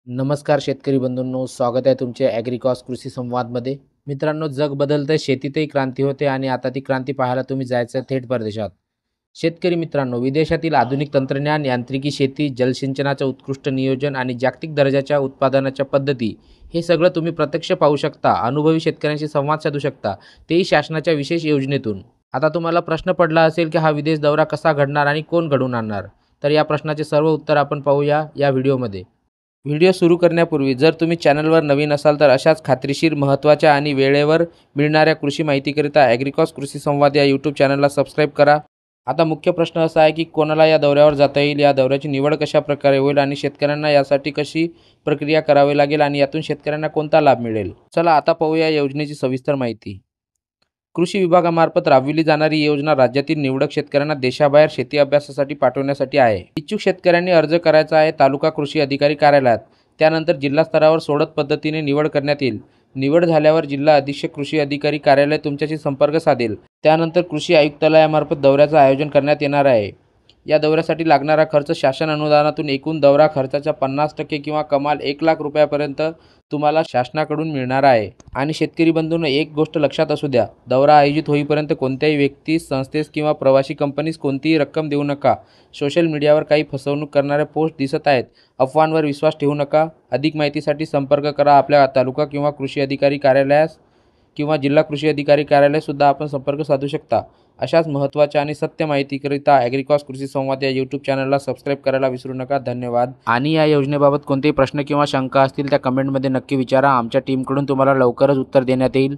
नमस्कार शेतकरी बंधूंनो, स्वागत आहे तुमचे ॲग्रिकॉस कृषी संवादमध्ये. मित्रांनो, जग बदलतंय, शेतीतही क्रांती होते आणि आता ती क्रांती पाहायला तुम्ही जायचं थेट परदेशात. शेतकरी मित्रांनो, विदेशातील आधुनिक तंत्रज्ञान, यांत्रिकी शेती, जलसिंचनाचं उत्कृष्ट नियोजन आणि जागतिक दर्जाच्या उत्पादनाच्या पद्धती हे सगळं तुम्ही प्रत्यक्ष पाहू शकता. अनुभवी शेतकऱ्यांशी संवाद साधू शकता, तेही शासनाच्या विशेष योजनेतून. आता तुम्हाला प्रश्न पडला असेल की हा विदेश दौरा कसा घडणार आणि कोण घडवून आणणार? तर या प्रश्नाचे सर्व उत्तर आपण पाहूया या व्हिडिओमध्ये. व्हिडिओ सुरू करण्यापूर्वी जर तुम्ही चॅनलवर नवीन असाल तर अशाच खात्रीशीर, महत्त्वाच्या आणि वेळेवर मिळणाऱ्या कृषी माहितीकरिता ॲग्रिकॉस कृषी संवाद या यूट्यूब चॅनलला सबस्क्राईब करा. आता मुख्य प्रश्न असा आहे की कोणाला या दौऱ्यावर जाता येईल, या दौऱ्याची निवड कशा प्रकारे होईल आणि शेतकऱ्यांना यासाठी कशी प्रक्रिया करावी लागेल आणि यातून शेतकऱ्यांना कोणता लाभ मिळेल. चला आता पाहूया योजनेची सविस्तर माहिती. कृषी विभागामार्फत राबविली जाणारी ही योजना राज्यातील निवडक शेतकऱ्यांना देशाबाहेर शेती अभ्यासासाठी पाठवण्यासाठी आहे. इच्छुक शेतकऱ्यांनी अर्ज करायचा आहे तालुका कृषी अधिकारी कार्यालयात. त्यानंतर जिल्हा स्तरावर सोडत पद्धतीने निवड करण्यात येईल. निवड झाल्यावर जिल्हा अधीक्षक कृषी अधिकारी कार्यालय तुमच्याशी संपर्क साधेल. त्यानंतर कृषी आयुक्तालयामार्फत दौऱ्याचं आयोजन करण्यात येणार आहे. या दौऱ्यासाठी लागणारा खर्च शासन अनुदानातून एकूण दौरा खर्चाच्या 50% किंवा कमाल 1,00,000 रुपयापर्यंत तुम्हाला शासनाकडून मिळणार आहे. आणि शेतकरी बंधूंनो, एक गोष्ट लक्षात असू द्या, दौरा आयोजित होईपर्यंत कोणत्याही व्यक्तीस, संस्थेस किंवा प्रवासी कंपनीस कोणतीही रक्कम देऊ नका. सोशल मीडियावर काही फसवणूक करणारे पोस्ट दिसत आहेत. अफवांवर विश्वास ठेवू नका. अधिक माहितीसाठी संपर्क करा आपल्या तालुका किंवा कृषी अधिकारी कार्यालयास किंवा जिल्हा कृषी अधिकारी कार्यालयासुद्धा आपण संपर्क साधू शकता. अशाच महत्त्वाच्या आणि सत्य माहितीकरिता ॲग्रिकॉस कृषी संवाद या यूट्यूब चॅनलला सबस्क्राईब करायला विसरू नका. धन्यवाद. आणि या योजनेबाबत कोणतेही प्रश्न किंवा शंका असतील त्या कमेंटमध्ये नक्की विचारा. आमच्या टीमकडून तुम्हाला लवकरच उत्तर देण्यात येईल.